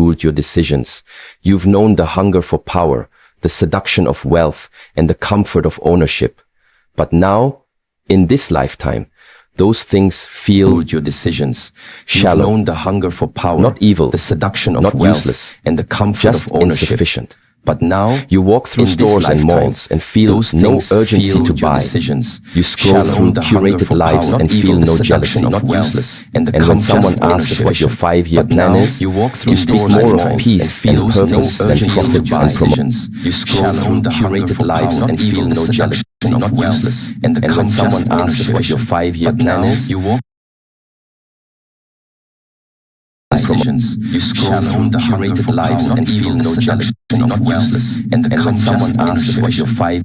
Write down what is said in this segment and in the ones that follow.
ruled your decisions. You've known the hunger for power, the seduction of wealth, and the comfort of ownership. But now, in this lifetime, those things feel your decisions. Shallow, known the hunger for power, not evil, the seduction of wealth, useless, and the comfort of ownership. Insufficient. But now, you walk through stores and malls and feel no urgency to buy. You scroll through curated lives and feel no jealousy, not useless. And when someone asks what your 5-year plan is, you speak more of peace and purpose than profits and promotions. You scroll through curated lives and feel no jealousy, not useless. And when someone asks what your 5-year plan is, you walk decisions. You scroll through curated lives and feel no jealousy, not useless. And when someone asks what your 5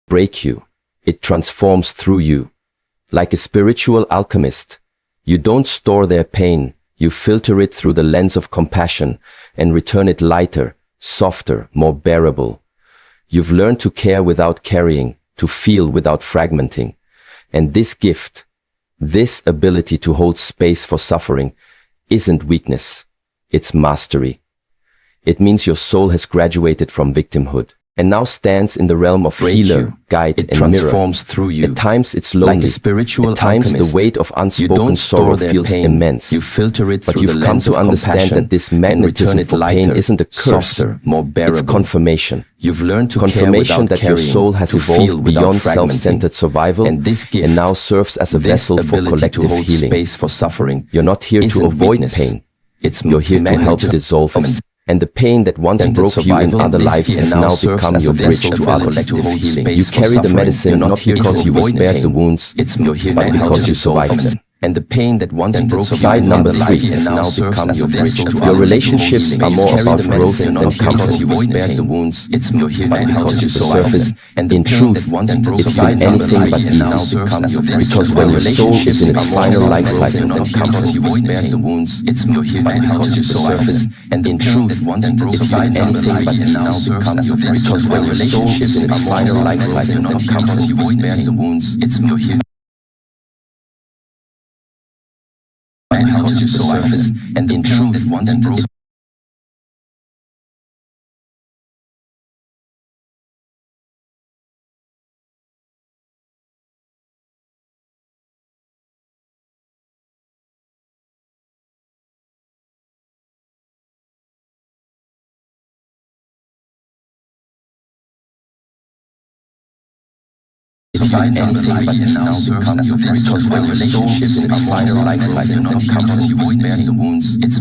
break you, it transforms through you. Like a spiritual alchemist, you don't store their pain, you filter it through the lens of compassion and return it lighter, softer, more bearable. You've learned to care without carrying, to feel without fragmenting. And this gift, this ability to hold space for suffering, isn't weakness, it's mastery. It means your soul has graduated from victimhood and now stands in the realm of healer, guide, and transforms through you. At times it's lonely. Like a spiritual At times alchemist, the weight of unspoken sorrow feels immense. You filter it but you've come to understand that this magnetism for pain isn't a curse, softer, more bearable. It's confirmation. You've learned to confirmation that your soul has evolved beyond self-centered survival and now serves as a vessel for collective healing. Space for suffering. You're not here to avoid pain. You're here to help dissolve it. And the pain that once broke you in other lives has now become your bridge to our collective healing. You carry the medicine not because you were spared the wounds, but because you survived them. And the pain that once broke side number 3 has now become your bridge to your relationships are more about growth than comfort. You spared the wounds, but because you surface. And in truth, it's been anything but easy. Because when your soul is in its final life cycle, then comfort you spared the wounds, but because you surface. And in truth, it's been anything but easy. Because when your soul is in its final life cycle, then comfort you spared the wounds, because you surface. And in truth, because when your soul is in its final life cycle, then comfort you spared the wounds, it's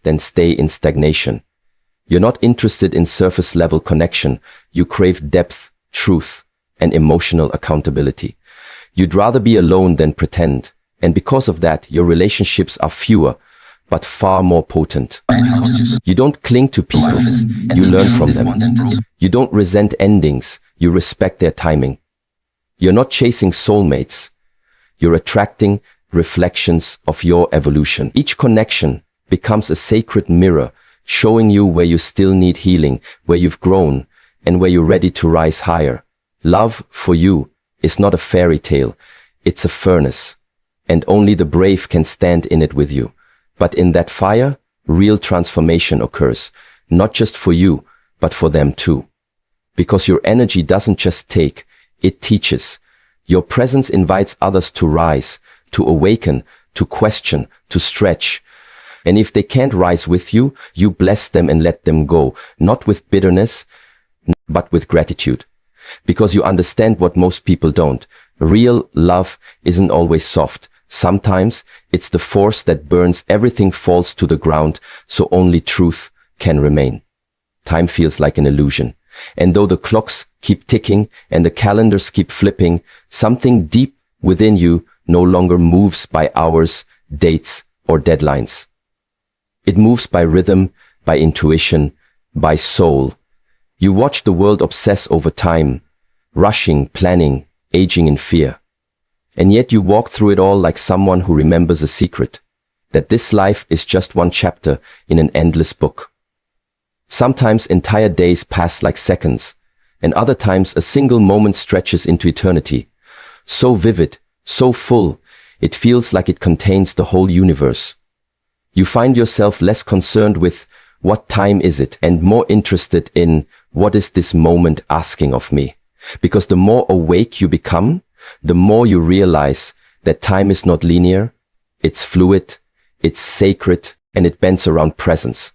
than stay in stagnation. You're not interested in surface-level connection. You crave depth, truth, and emotional accountability. You'd rather be alone than pretend, and because of that, your relationships are fewer, but far more potent. You don't cling to people, you learn from them. You don't resent endings, you respect their timing. You're not chasing soulmates, you're attracting reflections of your evolution. Each connection becomes a sacred mirror, showing you where you still need healing, where you've grown, and where you're ready to rise higher. Love, for you, is not a fairy tale, it's a furnace, and only the brave can stand in it with you. But in that fire, real transformation occurs, not just for you, but for them too. Because your energy doesn't just take, it teaches. Your presence invites others to rise, to awaken, to question, to stretch. And if they can't rise with you, you bless them and let them go, not with bitterness, but with gratitude. Because you understand what most people don't. Real love isn't always soft. Sometimes it's the force that burns everything falls to the ground, so only truth can remain. Time feels like an illusion. And though the clocks keep ticking and the calendars keep flipping, something deep within you no longer moves by hours, dates, or deadlines. It moves by rhythm, by intuition, by soul. You watch the world obsess over time, rushing, planning, aging in fear. And yet you walk through it all like someone who remembers a secret, that this life is just one chapter in an endless book. Sometimes entire days pass like seconds, and other times a single moment stretches into eternity. So vivid, so full, it feels like it contains the whole universe. You find yourself less concerned with what time is it and more interested in what is this moment asking of me. Because the more awake you become, the more you realize that time is not linear, it's fluid, it's sacred, and it bends around presence.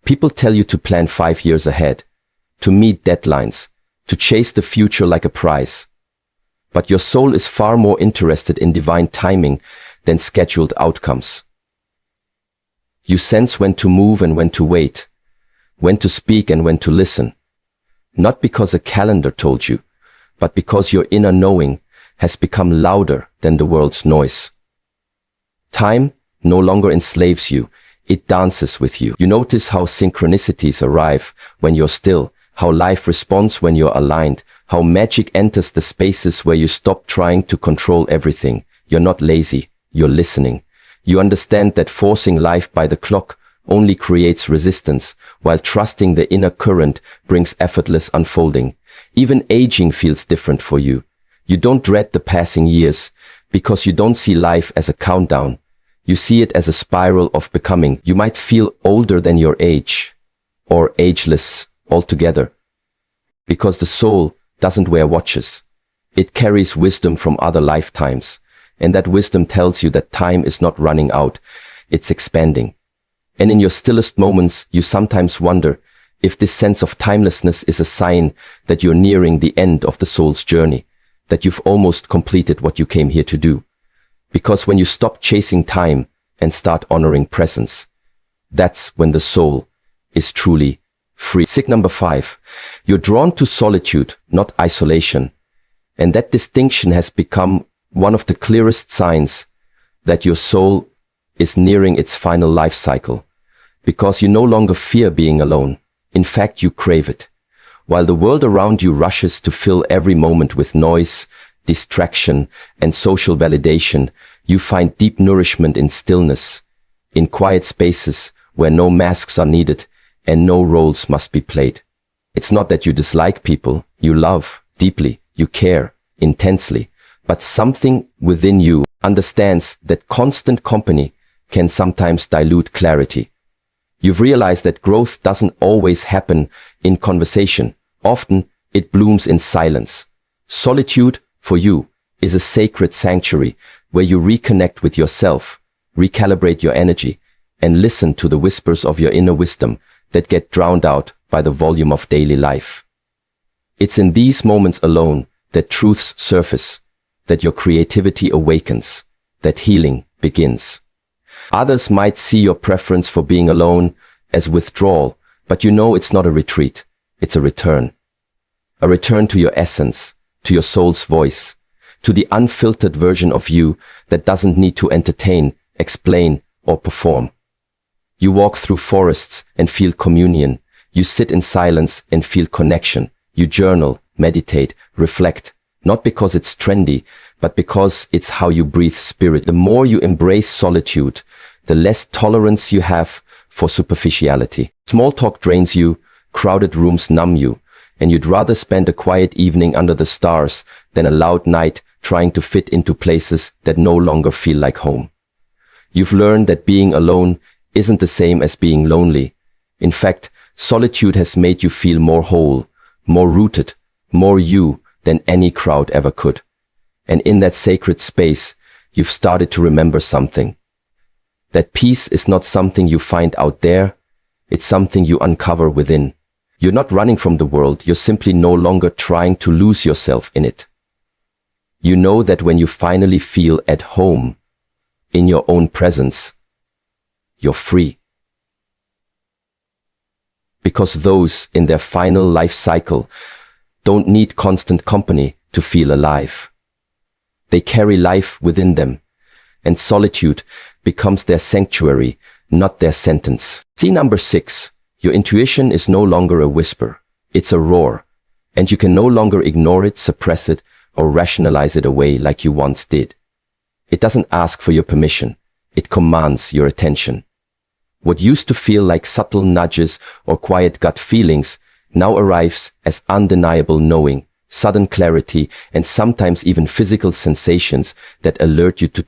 People tell you to plan 5 years ahead, to meet deadlines, to chase the future like a prize. But your soul is far more interested in divine timing than scheduled outcomes. You sense when to move and when to wait, when to speak and when to listen. Not because a calendar told you, but because your inner knowing has become louder than the world's noise. Time no longer enslaves you, it dances with you. You notice how synchronicities arrive when you're still, how life responds when you're aligned, how magic enters the spaces where you stop trying to control everything. You're not lazy, you're listening. You understand that forcing life by the clock only creates resistance, while trusting the inner current brings effortless unfolding. Even aging feels different for you. You don't dread the passing years, because you don't see life as a countdown. You see it as a spiral of becoming. You might feel older than your age, or ageless altogether, because the soul doesn't wear watches. It carries wisdom from other lifetimes, and that wisdom tells you that time is not running out, it's expanding. And in your stillest moments, you sometimes wonder if this sense of timelessness is a sign that you're nearing the end of the soul's journey, that you've almost completed what you came here to do. Because when you stop chasing time and start honoring presence, that's when the soul is truly free. Sick number 5. You're drawn to solitude, not isolation. And that distinction has become one of the clearest signs that your soul is nearing its final life cycle. Because you no longer fear being alone. In fact, you crave it. While the world around you rushes to fill every moment with noise, distraction, and social validation, you find deep nourishment in stillness, in quiet spaces where no masks are needed and no roles must be played. It's not that you dislike people, you love deeply, you care intensely, but something within you understands that constant company can sometimes dilute clarity. You've realized that growth doesn't always happen in conversation. Often, it blooms in silence. Solitude, for you, is a sacred sanctuary where you reconnect with yourself, recalibrate your energy, and listen to the whispers of your inner wisdom that get drowned out by the volume of daily life. It's in these moments alone that truths surface, that your creativity awakens, that healing begins. Others might see your preference for being alone as withdrawal, but you know it's not a retreat. It's a return. A return to your essence, to your soul's voice, to the unfiltered version of you that doesn't need to entertain, explain, or perform. You walk through forests and feel communion. You sit in silence and feel connection. You journal, meditate, reflect, not because it's trendy, but because it's how you breathe spirit. The more you embrace solitude, the less tolerance you have for superficiality. Small talk drains you, crowded rooms numb you, and you'd rather spend a quiet evening under the stars than a loud night trying to fit into places that no longer feel like home. You've learned that being alone isn't the same as being lonely. In fact, solitude has made you feel more whole, more rooted, more you than any crowd ever could. And in that sacred space, you've started to remember something. That peace is not something you find out there, it's something you uncover within. You're not running from the world, you're simply no longer trying to lose yourself in it. You know that when you finally feel at home, in your own presence, you're free. Because those in their final life cycle don't need constant company to feel alive. They carry life within them, and solitude becomes their sanctuary, not their sentence. See number 6. Your intuition is no longer a whisper. It's a roar, and you can no longer ignore it, suppress it, or rationalize it away like you once did. It doesn't ask for your permission. It commands your attention. What used to feel like subtle nudges or quiet gut feelings now arrives as undeniable knowing, sudden clarity, and sometimes even physical sensations that alert you to